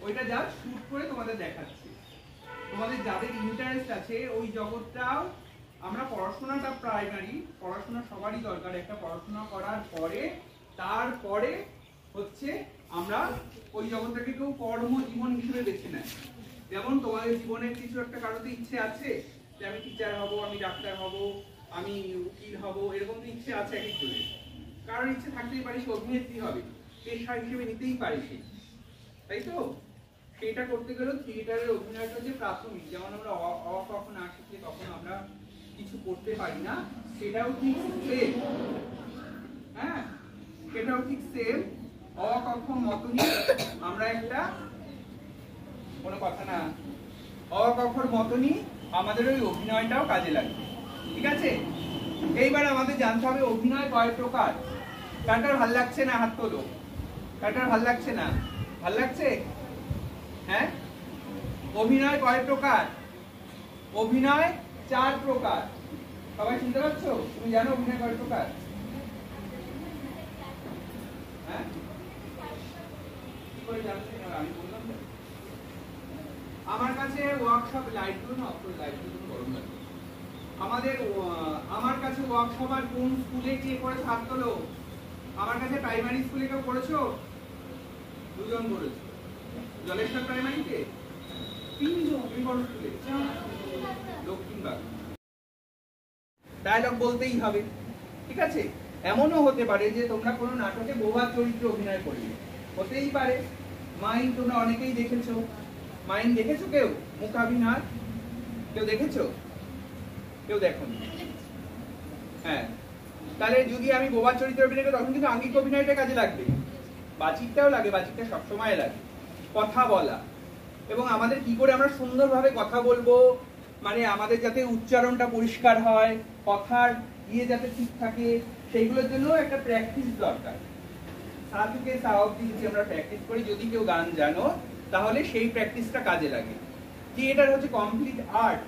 ওইটা যা শুট করে তোমাদের দেখাচ্ছি। তোমাদের যাদের ইন্টারেস্ট আছে ওই জগৎটাও, আমরা পড়াশোনাটা প্রাইমারি, পড়াশোনা সবারই দরকার, একটা পড়াশোনা করার পরে তারপরে হচ্ছে আমরা ওই জগৎটাকে কেউ কর্ম জীবন হিসেবে বেছে নেয়। যেমন তোমাদের জীবনের কিছু একটা কারোতে ইচ্ছে আছে যে আমি টিচার হব, আমি ডাক্তার হব, আমি উকিল হব, এরকম তো ইচ্ছে আছে এক একজনের। কারোর ইচ্ছে থাকতেই পারে সে অভিনেত্রী হবে, পেশা হিসেবে নিতেই পারে সে, তাই তো? সেটা করতে গেলেও থিয়েটারের অভিনয়টা হচ্ছে প্রাথমিক। যেমন আমরা অ কখন না শিখলে তখন আমরা কিছু করতে পারি না, সেটাও ঠিক সেম। হ্যাঁ, সেটাও ঠিক সেম। অ কখন মতনই আমরা একটা কোনো কথা না, অ কখন মতনই আমাদের ওই অভিনয়টাও কাজে লাগবে। ঠিক আছে? এইবার আমাদের জানতে হবে অভিনয় কয় প্রকার। কার কার ভাল লাগছে না হাত তোলো। কার কার ভাল লাগছে না? ভাল লাগছে? হ্যাঁ, অভিনয় কয় প্রকার? অভিনয় 4 প্রকার। সবাই শুনতে পাচ্ছ? তুমি জানো অভিনয় কয় প্রকার? হ্যাঁ, কি করে জানতে? আমি বললাম না। আমার কাছে ওয়ার্কশপ লাইট করুন, অফ লাইট করুন, গরম লাগে। আমার কাছে ওয়ার্কশপ আর কোন স্কুলে কে করে হাত তোলো? আমার কাছে প্রাইমারি স্কুলে কেউ করেছো? 2 জন করেছো। জলেশ্বর প্রাইমারিতে 3 জন, এই বড় স্কুলে দক্ষিণবাগ। ডায়লগ বলতেই হবে। ঠিক আছে? এমনও হতে পারে যে তোমরা কোনো নাটকে বোবা চরিত্রে অভিনয় করবে, হতেই পারে। মাইন তোমরা অনেকেই দেখেছো। মাইন দেখেছো কেউ? মুখাভিনয় কেউ দেখেছো? কেউ দেখোনি? হ্যাঁ, তাহলে যদি আমি বোবা চরিত্রে অভিনয় করি তখন কিন্তু আঙ্গিক অভিনয়টা কাজে লাগবে, বাচিকটাও লাগে, বাচিকটা সবসময় লাগে। কথা বলা এবং আমাদের কি করে আমরা সুন্দরভাবে কথা বলবো, মানে আমাদের যাতে উচ্চারণটা পরিষ্কার হয়, কথার যাতে ঠিক থাকে, সেইগুলোর জন্য একটা প্র্যাকটিস দরকার। সা থেকে সা অবধি যদি আমরা প্র্যাকটিস করি, যদি কেউ গান জানো তাহলে সেই প্র্যাকটিসটা কাজে লাগে। থিয়েটার হচ্ছে কমপ্লিট আর্ট।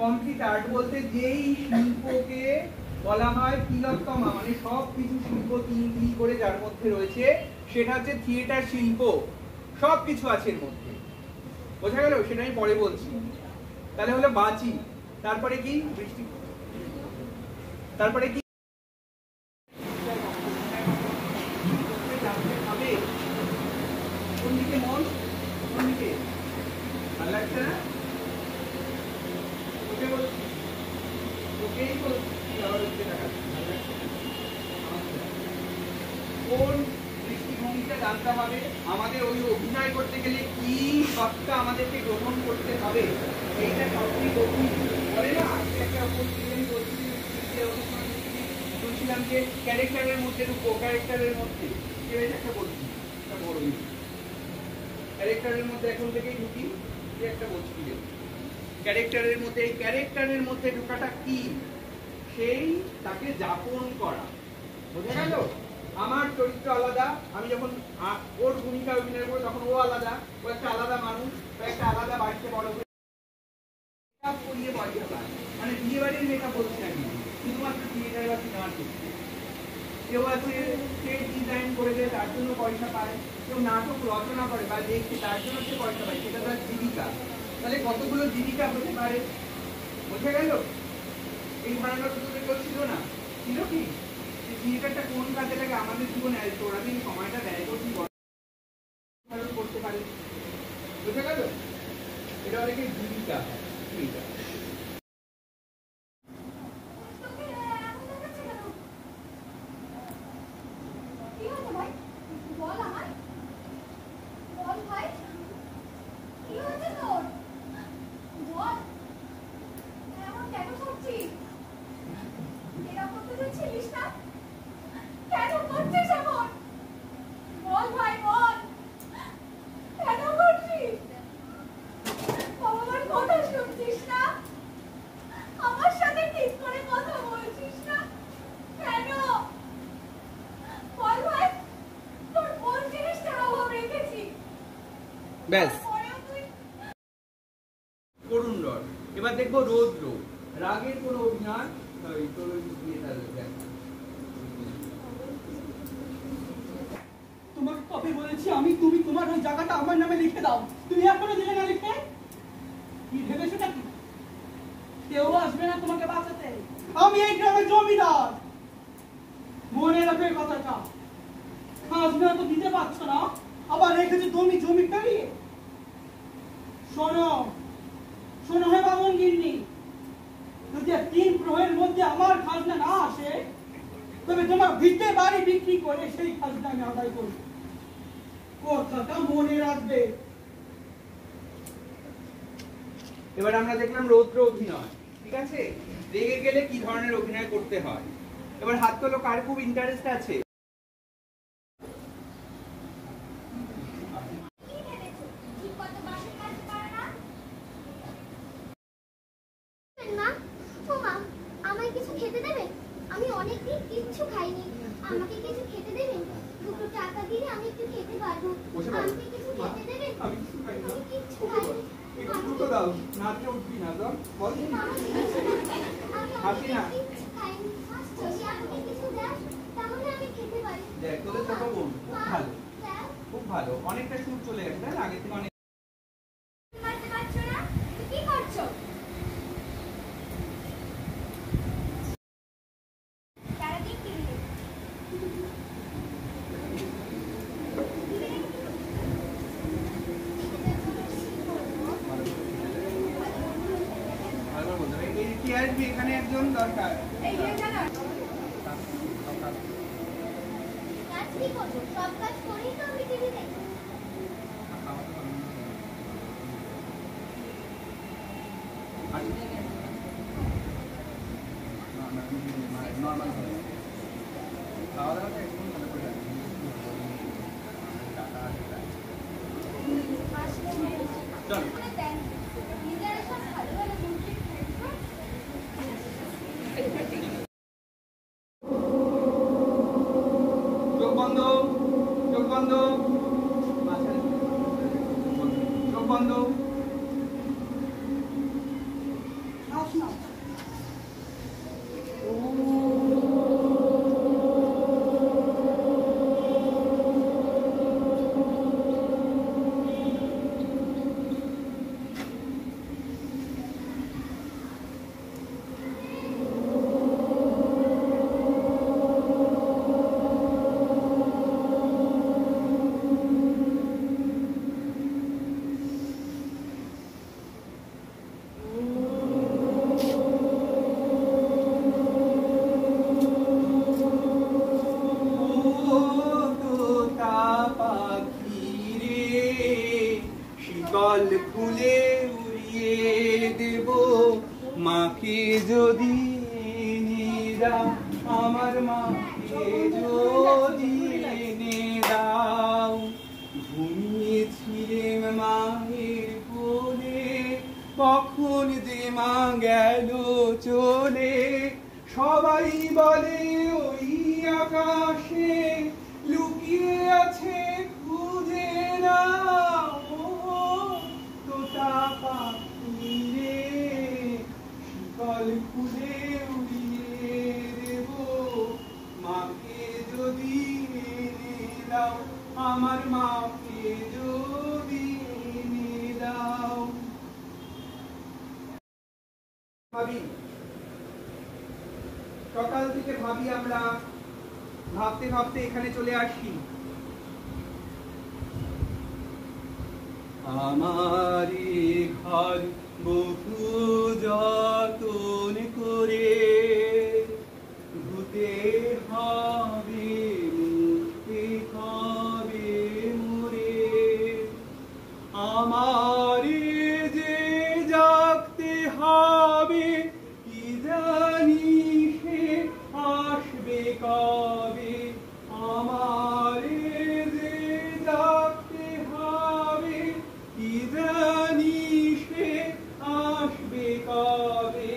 কমপ্লিট আর্ট বলতে যেই শিল্পকে বলা হয় তিলোত্তমা, মানে সব কিছু শিল্প তিন করে যার মধ্যে রয়েছে, সেটা হচ্ছে থিয়েটার শিল্প। সব কিছু আছে এর মধ্যে, বোঝা গেল? সেটা আমি পরে বলছি। তাহলে হলো বাচি, তারপরে কি বৃষ্টি, তারপরে কি কোন দিকে মন, কোন দিকে ভালো লাগছে না? ওকে বলছি, ওকেই বলছি, কোন দৃষ্টিভঙ্গিটা জানতে হবে। আমাদের ওই অভিনয় করতে গেলে কি সবটা আমাদেরকে গ্রহণ করতে হবে, এইটা সবই বলে না। একটা বলছিলাম যে ক্যারেক্টারের মধ্যে ঢুকবো, ক্যারেক্টারের মধ্যে একটা বলছি, একটা বড় ক্যারেক্টারের মধ্যে এখন থেকেই ঢুকি, একটা বলছি ক্যারেক্টারের মধ্যে। এই ক্যারেক্টারের মধ্যে ঢোকাটা কি? সেই তাকে যাপন করা, বোঝা গেল? আমার চরিত্র আলাদা, আমি যখন ওর ভূমিকা অভিনয় করবো তখন ও আলাদা, ও একটা আলাদা মানুষ, একটা আলাদা বাড়িতে বড় হয়ে করিয়ে বাড়িতে পায়। মানে বিয়ে বাড়ির মেয়েটা বলছি না, শুধুমাত্র থিয়েটারে বা সিনেমার ক্ষেত্রে। কেউ আছে স্টেজ ডিজাইন করে দেয়, তার জন্য পয়সা পায়। কেউ নাটক রচনা করে বা দেখছে, তার জন্য সে পয়সা পায়, সেটা তার জীবিকা। তাহলে কতগুলো জীবিকা হতে পারে, বোঝা গেল? এই ধারণা তো তোদের কেউ ছিল না, ছিল কি? থিয়েটারটা কোন কাজে লাগে আমাদের জীবনে, তোরা দিন সময়টা ব্যয় করছি করতে পারে, বোঝা গেল? এটা অনেকে জীবিকা। ব্যাস, করুণ রস। এবার দেখবো রৌদ্র, রাগের কোন অভিনয়। তোমাকে কবে বলেছি আমি তুমি তোমার তোমার ওই জায়গাটা আমার নামে লিখে দাও। তুমি এখনো দিলে না লিখে? কি ভেবেছোটা কি? কেউ আসবে না তোমাকে বাঁচাতে। আমি এই গ্রামের জমিদার। মনে রাখো এই কথাটা। খাজনা তো দিতে পারছো না, আবার রেখেছো জমি পেরিয়ে। শোনো শোনো হে বামন গিন্নি, যদি 3 প্রহরের মধ্যে আমার খাজনা না আসে, তবে তোমার ভিটে বাড়ি বিক্রি করে সেই খাজনা আমি আদায় করব। কথাটা মনে রাখবে। এবার আমরা দেখলাম রৌদ্র অভিনয়, ঠিক আছে? রেগে গেলে কি ধরনের অভিনয় করতে হয়। এবার হাত তোলো কার খুব ইন্টারেস্ট আছে। আমায় কিছু খেতে দেবেন? আমি অনেকদিন কিচ্ছু খাইনি, আমাকে কিছু খেতে দেবেন? 2 টাকা দিলে আমি একটু খেতে পারবো। আমাকে কিছু খেতে দেবেন? আমি কিছু খাই না। আমি কিচ্ছু খাইনি। একটু দুটো দাও, নাচে উঠবি না তো বল। হাসি না। কিচ্ছু খাইনি, যদি আমাকে কিছু দেন তাহলে আমি খেতে পারি। দেখ তোদের ছোট বোন খুব ভালো, খুব ভালো, অনেকটা সুর চলে গেছে তাই না? আগে থেকে অনেক। মারতে পারছো না? কি করছো? সারাদিন কি দিলে? এখানে একজন দরকার। কাজ কি করবো? সব কাজ করেই তো আমি টিভি দেখি। নর্মাল খাওয়া দাওয়াটা একদম ভালো করে চল। চোখ বন্ধ, চোখ বন্ধ, চোখ বন্ধ। শিকল খুলে উড়িয়ে দেব মাকে যদি এনে দাও, আমার মাকে যদি এনে দাও। ঘুমিয়েছিলেন মায়ের কোলে, কখন যে মা গেল চলে। সবাই বলে ওই আকাশে লুকিয়ে আছে, খুঁজে নাও তোতা পাখি রে। শিকল খুলে উড়িয়ে দেব মাকে যদি এনে দাও, আমার মাকে যদি এনে দাও। ভাবি সকাল থেকে ভাবি, আমরা ভাবতে ভাবতে এখানে চলে আসি। আমারি ঘর বহু যতন করে ধুতে হবে, মুছতে হবে মোরে। আমারি যে জাগতে হবে, কি জানি সে আসবে কবে। আমারি যে জাগতে হবে, কি জানি সে আসবে কবে।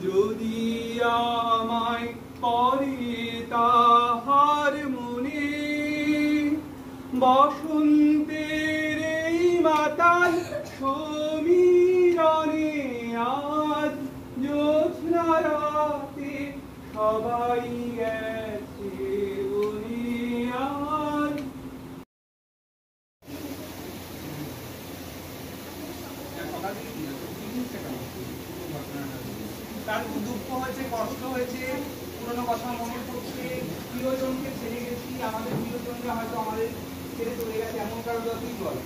যদি আমায় করে তাহার মনে, বসন্তের এই মাতাল সমীরণে আজ জ্যোৎস্না রাতে সবাই গেছে তার দুঃখ হয়েছে, কষ্ট হয়েছে, পুরনো কথা মনে পড়ছে, প্রিয়জনকে ছেড়ে গেছি, আমাদের প্রিয়জনরা হয়তো আমাদের ছেড়ে চলে গেছে, এমন কারো তুই বল।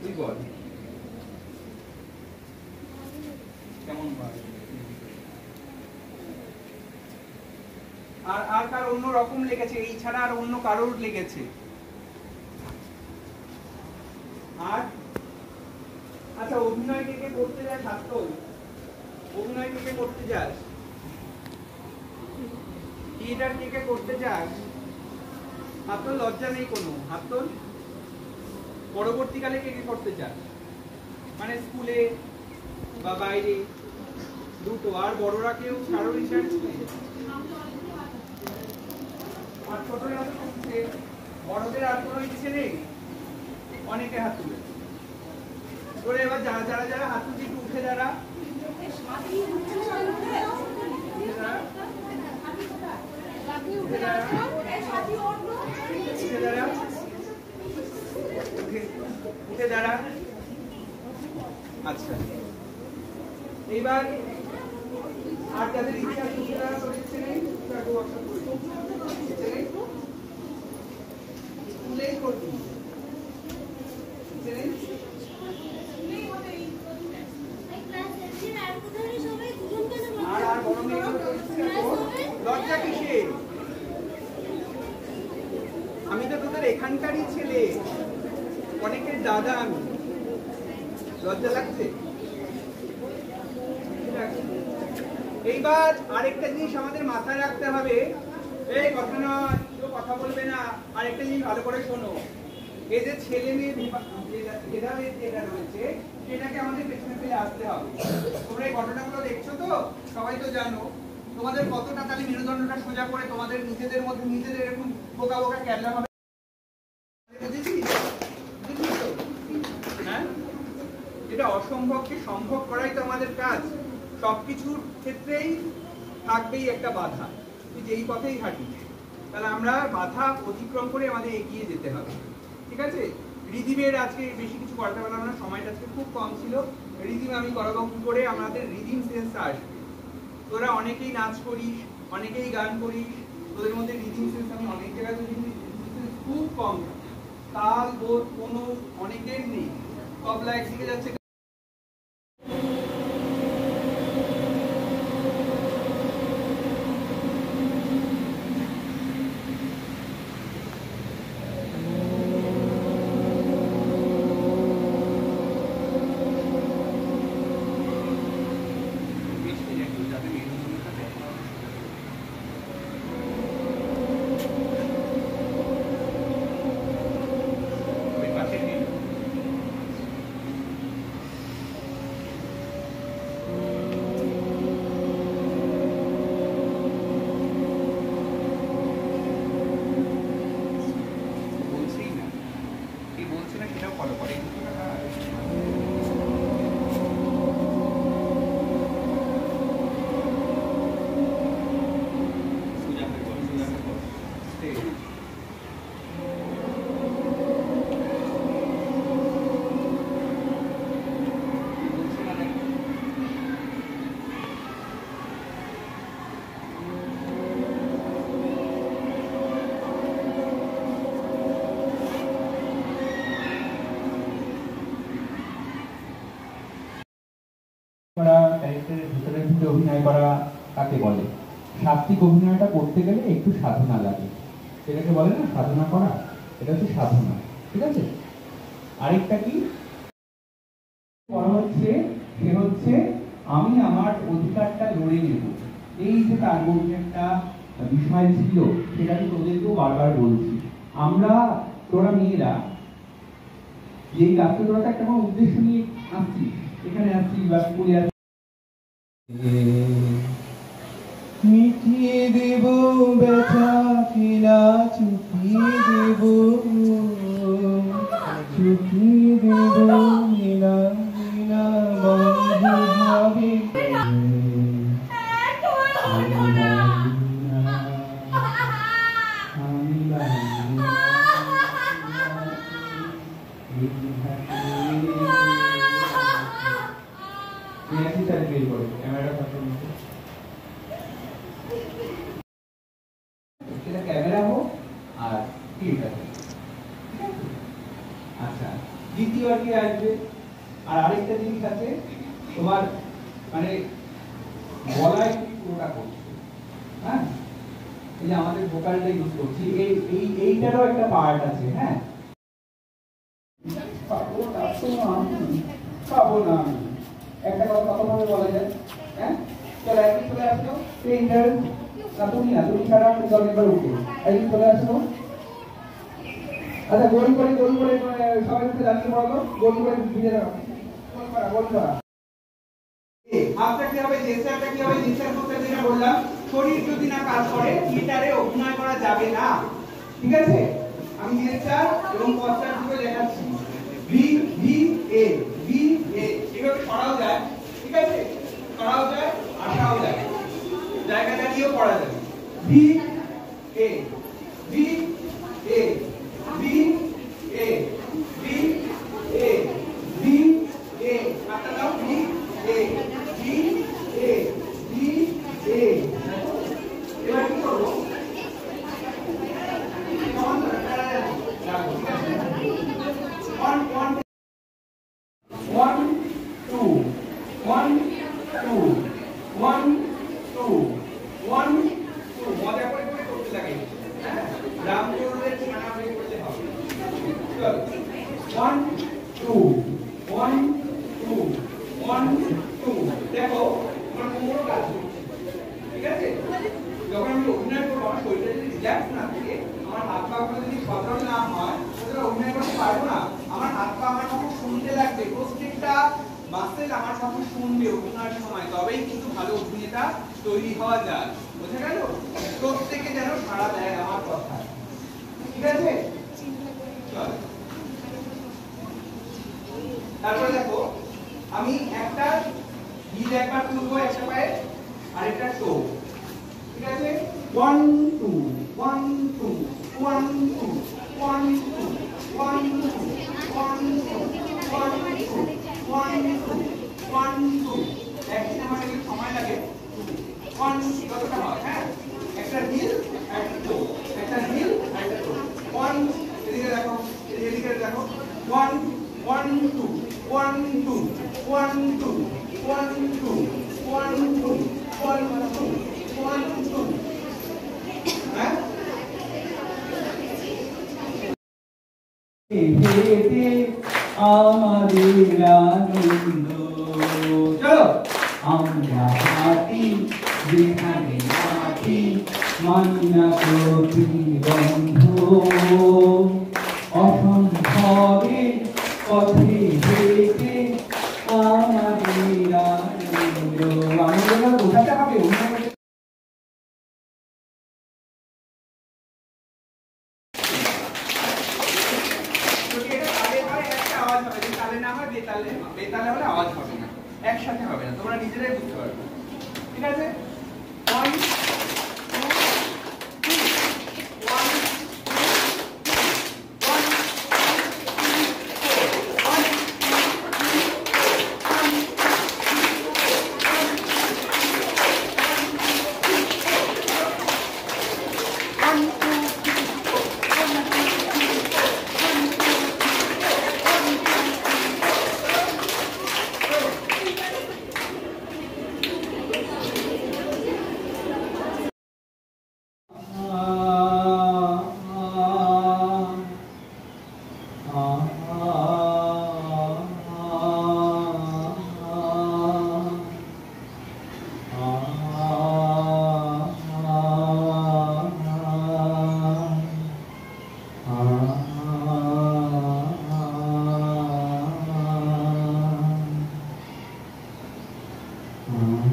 তুই বল কেমন বল। আর কার অন্য রকম লেগেছে, এই ছাড়া আর অন্য কারোর লেগেছে? আর আচ্ছা, অভিনয় কে কে করতে যাস? হাত অভিনয় কে কে করতে যাস? থিয়েটার কে কে করতে যাস? হাত তোল, লজ্জা নেই কোনো, হাত তোল। পরবর্তীকালে কে কে করতে চাস? মানে স্কুলে বা বাইরে, দুটো। আর বড়রা কেউ কারোর ইচ্ছা নেই? আর ছোটরা তো করছে, বড়দের আর কোনো ইচ্ছে নেই? অনেকে হাত তুলে। তোরা এবার যারা যারা যারা হাত তুলছে একটু উঠে দাঁড়া। উঠে দাঁড়া। আচ্ছা, এইবার আর যাদের ইচ্ছা আছে উঠে দাঁড়া। তোর ইচ্ছে নেই? স্কুলেই করবি? ইচ্ছে নেই? আর বড় মেয়েগুলো লজ্জা কিসে? আমি তো তোদের এখানকারই ছেলে, অনেকের দাদা আমি। লজ্জা লাগছে? এইবার আরেকটা জিনিস আমাদের মাথায় রাখতে হবে, এই কথা নয়, কেউ কথা বলবে না। আরেকটা জিনিস ভালো করে শোনো, এই যে ছেলে মেয়ে ভেদাভেদ যেটা রয়েছে সেটাকে আমাদের পেছনে ফেলে আসতে হবে। তোমরা এই ঘটনাগুলো দেখছো তো, সবাই তো জানো। তোমাদের কতটা তাহলে মেরুদণ্ডটা সোজা করে তোমাদের নিজেদের মধ্যে নিজেদের এরকম বোকা বোকা ক্যাবলা ভাবে হ্যাঁ, এটা অসম্ভবকে সম্ভব করাই তো আমাদের কাজ। সবকিছুর ক্ষেত্রেই থাকবেই একটা বাধা, তুই যেই পথেই হাঁটিস। তাহলে আমরা বাধা অতিক্রম করে আমাদের এগিয়ে যেতে হবে, ঠিক আছে? রিদিমের আজকে বেশি কিছু করাতে পারলাম না, সময়টা আজকে খুব কম ছিল। রিদিম আমি করাবো কি করে? আমাদের রিদিম সেন্সটা আসবে। তোরা অনেকেই নাচ করিস, অনেকেই গান করিস, তোদের মধ্যে রিদিম সেন্স আমি অনেক জায়গায় খুব কম। তাল বোধ কোনো অনেকের নেই। তবলা একদিকে যাচ্ছে, ফলো করে। ক্যারেক্টারের ভিতরে অভিনয় করা কাকে বলে? সাত্ত্বিক অভিনয়টা করতে গেলে একটু সাধনা লাগে, সেটাকে বলে না সাধনা করা, এটা হচ্ছে সাধনা, ঠিক আছে? আরেকটা কি বড় হচ্ছে, সে হচ্ছে আমি আমার অধিকারটা লড়ে নেব। এই যে তার মধ্যে একটা বিষয় ছিল, সেটা আমি তোদেরকেও বারবার বলছি। আমরা তোরা মেয়েরা যেই রাস্তা তোরা একটা কোনো উদ্দেশ্য নিয়ে আসছি, এখানে আসছি বা স্কুলে আসছি, মিটিয়ে দেব ব্যথা কিনা চুকিয়ে দেব ক্যামেরা হোক আর টিভিটা। আচ্ছা, দ্বিতীয় কি আসবে? আর আরেকটা জিনিস আছে, তোমার মানে গলায় পুরোটা করছে, হ্যাঁ, এই যে আমাদের ভোকালটা ইউজ করছি, এইটারও একটা পার্ট আছে, হ্যাঁ। পাবো না আমি, একটা কথা কতভাবে বলা যায়, হ্যাঁ। চলো একদিন চলে আসো, পেইন্টার না তুমি ছাড়া চল একবার উঠে একদিন চলে আসো। আচ্ছা, গোল করে সবাই উঠে দাঁড়িয়ে পড়ালো, গোল করে ভিজে দাও, গোল করা। হাতটা কি হবে, জেস্টারটা কি হবে? জেস্টার করতে যেটা বললাম, শরীর যদি না কাজ করে থিয়েটারে অভিনয় করা যাবে না, ঠিক আছে? আমি জেস্টার এবং পশ্চাৎ দুটো দেখাচ্ছি, V V A V A, এভাবে করাও যায়, ঠিক আছে? করাও যায়, আসাও যায়, জায়গাটা দিয়েও করা যাবে। V A V A V A V A V A, হাতটা দাও, V A V A V A. এবার কি করবো? মজা করে করতে লাগে, রাম করলে ছানা বের করতে হবে। চল 1 2 1 2 1 2। দেখো আমার কোমর কাজ করছে, ঠিক আছে? যখন আমি অভিনয় করবো আমার শরীরটা যদি রিল্যাক্স না থাকে, আমার হাত পা গুলো যদি সচল না হয়, তাহলে অভিনয় করতে পারবো না। আমার হাত পা আমার যখন শুনতে লাগবে, প্রত্যেকটা মাসেল আমার যখন শুনবে অভিনয়ের সময়, তবেই কিন্তু ভালো অভিনেতা তৈরি হওয়া যায়। বোঝা গেল? প্রত্যেকে যেন সাড়া দেয় আমার কথা, ঠিক আছে? চল তারপরে দেখো, আমি একটা হিল একবার তুলবো একটা পায়ে, আর একটা টো, ঠিক আছে? 1 2 1 2 1 2 1 2 1 2 1 2 1 2 1 2। একদিন আমার একটু সময় লাগে, 1 কতটা হয়, হ্যাঁ? একটা হিল একটা টো, একটা হিল একটা টো, 1 এদিকে দেখো, এদিকে দেখো, 1 1 2 1 2 1 2 1 2 1 2 1 2 1 2, হ্যাঁ? আমাদের আনন্দ, চলো আমরা হাঁটি যেখানে হাঁটি, মানি না প্রতিবন্ধ, অসম্ভবে পথে হেঁটে আমাদের আনন্দ। আনন্দটা বোঝাতে হবে, বেতালে হলে আওয়াজ হবে না, একসাথে হবে না, তোমরা নিজেরাই বুঝতে পারবে, ঠিক আছে? 1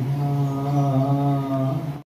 Ah